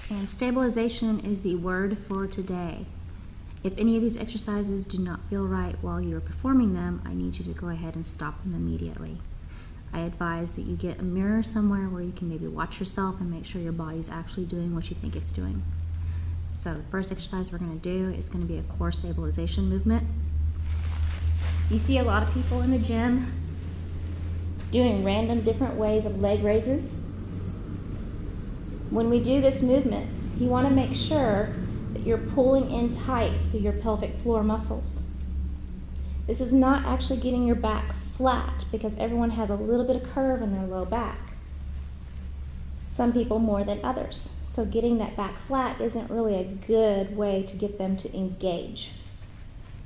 And stabilization is the word for today. If any of these exercises do not feel right while you're performing them, I need you to go ahead and stop them immediately. I advise that you get a mirror somewhere where you can maybe watch yourself and make sure your body's actually doing what you think it's doing. So the first exercise we're going to do is going to be a core stabilization movement. You see a lot of people in the gym doing random different ways of leg raises. When we do this movement, you want to make sure that you're pulling in tight through your pelvic floor muscles. This is not actually getting your back flat because everyone has a little bit of curve in their low back. Some people more than others. So getting that back flat isn't really a good way to get them to engage.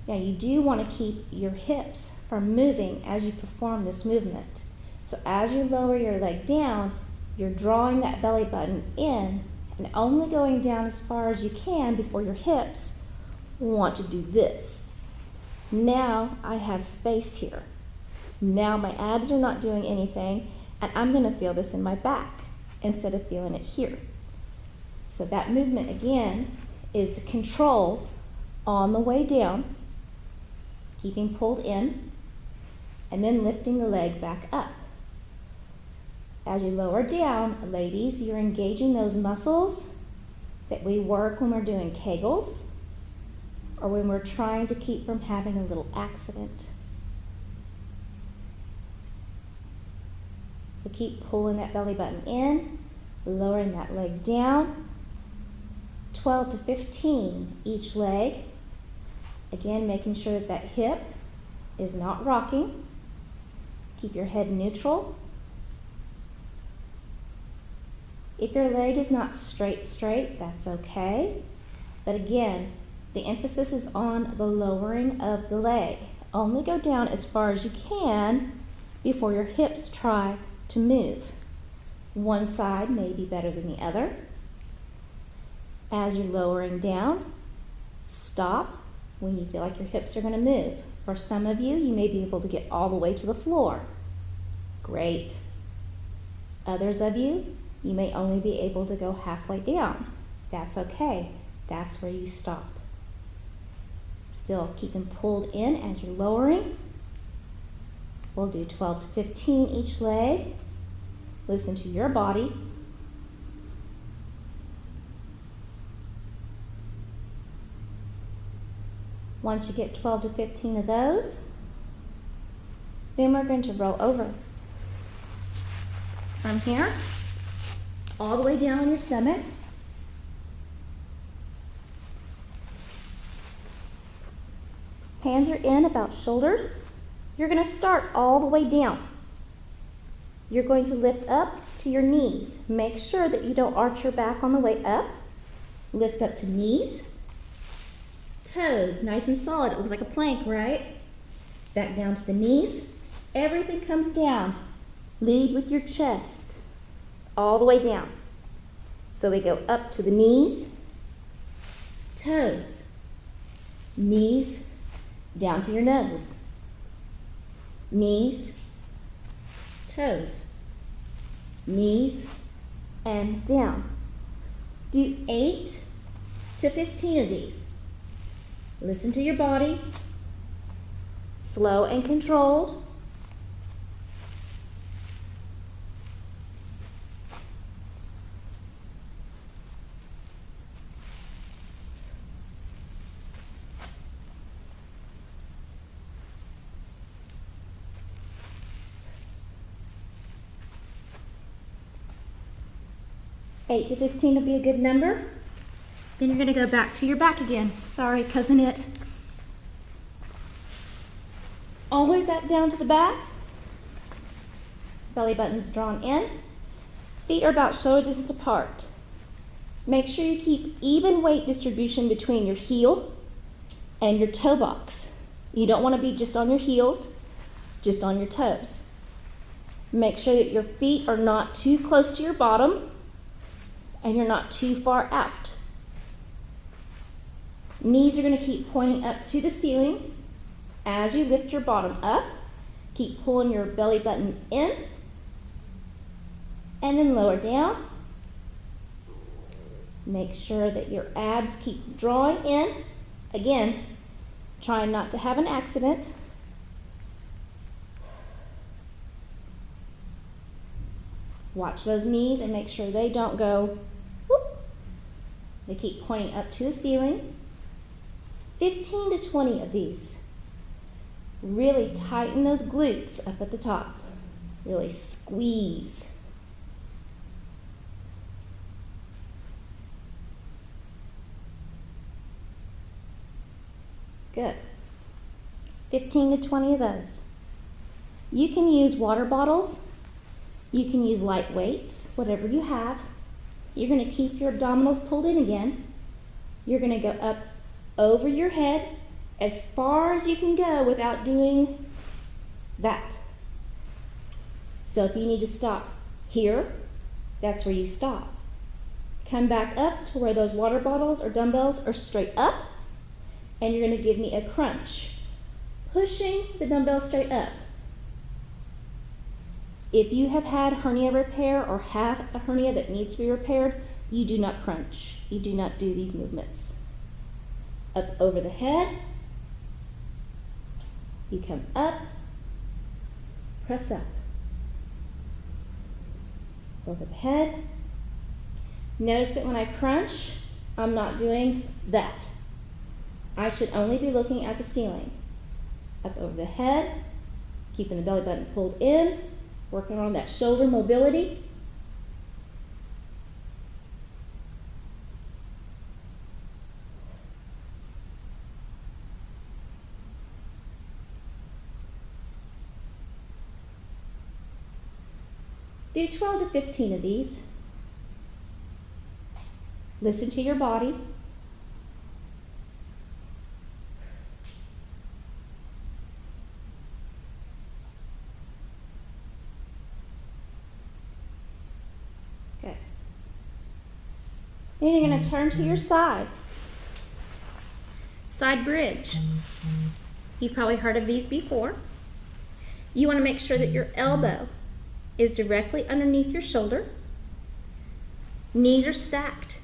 Now you do want to keep your hips from moving as you perform this movement. So as you lower your leg down, you're drawing that belly button in and only going down as far as you can before your hips want to do this. Now I have space here. Now my abs are not doing anything, and I'm going to feel this in my back instead of feeling it here. So that movement again is the control on the way down, keeping pulled in, and then lifting the leg back up. As you lower down, ladies, you're engaging those muscles that we work when we're doing Kegels or when we're trying to keep from having a little accident. So keep pulling that belly button in, lowering that leg down. 12 to 15 each leg. Again, making sure that that hip is not rocking. Keep your head neutral. If your leg is not straight, that's okay. But again, the emphasis is on the lowering of the leg. Only go down as far as you can before your hips try to move. One side may be better than the other. As you're lowering down, stop when you feel like your hips are going to move. For some of you, you may be able to get all the way to the floor. Great. Others of you, you may only be able to go halfway down. That's okay. That's where you stop. Still keep them pulled in as you're lowering. We'll do 12 to 15 each leg. Listen to your body. Once you get 12 to 15 of those, then we're going to roll over from here all the way down on your stomach. Hands are in about shoulders. You're going to start all the way down. You're going to lift up to your knees. Make sure that you don't arch your back on the way up. Lift up to knees. Toes, nice and solid. It looks like a plank, right? Back down to the knees. Everything comes down. Lead with your chest all the way down. So we go up to the knees, toes, knees, down to your nose, knees, toes, knees, and down. Do 8 to 15 of these. Listen to your body, slow and controlled. Eight to 15 will be a good number. Then you're going to go back to your back again. Sorry, cousin it. All the way back down to the back. Belly button's drawn in. Feet are about shoulder distance apart. Make sure you keep even weight distribution between your heel and your toe box. You don't want to be just on your heels, just on your toes. Make sure that your feet are not too close to your bottom and you're not too far out. Knees are going to keep pointing up to the ceiling. As you lift your bottom up, keep pulling your belly button in and then lower down. Make sure that your abs keep drawing in. Again, trying not to have an accident. Watch those knees and make sure they don't go whoop. They keep pointing up to the ceiling. 15 to 20 of these. Really tighten those glutes up at the top. Really squeeze. Good. 15 to 20 of those. You can use water bottles. You can use light weights, whatever you have. You're going to keep your abdominals pulled in again. You're going to go up over your head as far as you can go without doing that. So if you need to stop here, that's where you stop. Come back up to where those water bottles or dumbbells are straight up, and you're going to give me a crunch, pushing the dumbbell straight up. If you have had hernia repair or have a hernia that needs to be repaired, you do not crunch. You do not do these movements. Up over the head, you come up, press up. Over the head. Notice that when I crunch, I'm not doing that. I should only be looking at the ceiling. Up over the head, keeping the belly button pulled in, working on that shoulder mobility. Do 12 to 15 of these. Listen to your body. Good. Then you're going to turn to your side. Side bridge. You've probably heard of these before. You want to make sure that your elbow is directly underneath your shoulder. Knees are stacked.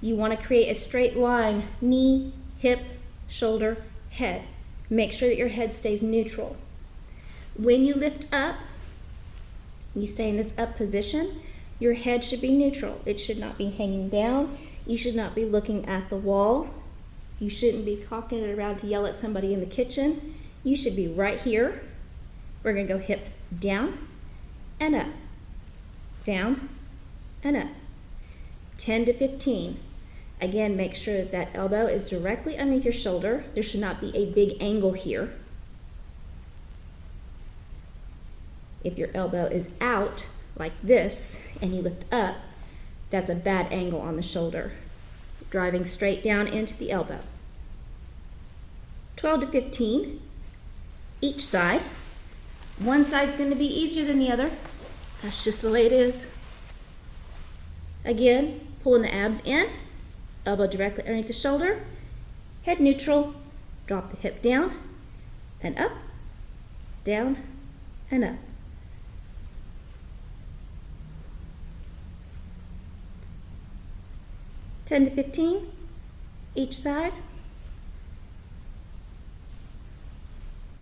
You want to create a straight line, knee, hip, shoulder, head. Make sure that your head stays neutral. When you lift up, you stay in this up position, your head should be neutral. It should not be hanging down. You should not be looking at the wall. You shouldn't be cocking it around to yell at somebody in the kitchen. You should be right here. We're going to go hip down and up, down and up. 10 to 15. Again, make sure that that elbow is directly underneath your shoulder. There should not be a big angle here. If your elbow is out like this and you lift up, that's a bad angle on the shoulder. Driving straight down into the elbow. 12 to 15, each side. One side's going to be easier than the other. That's just the way it is. Again, pulling the abs in, elbow directly underneath the shoulder, head neutral, drop the hip down and up, down and up. (10 to 15, each side.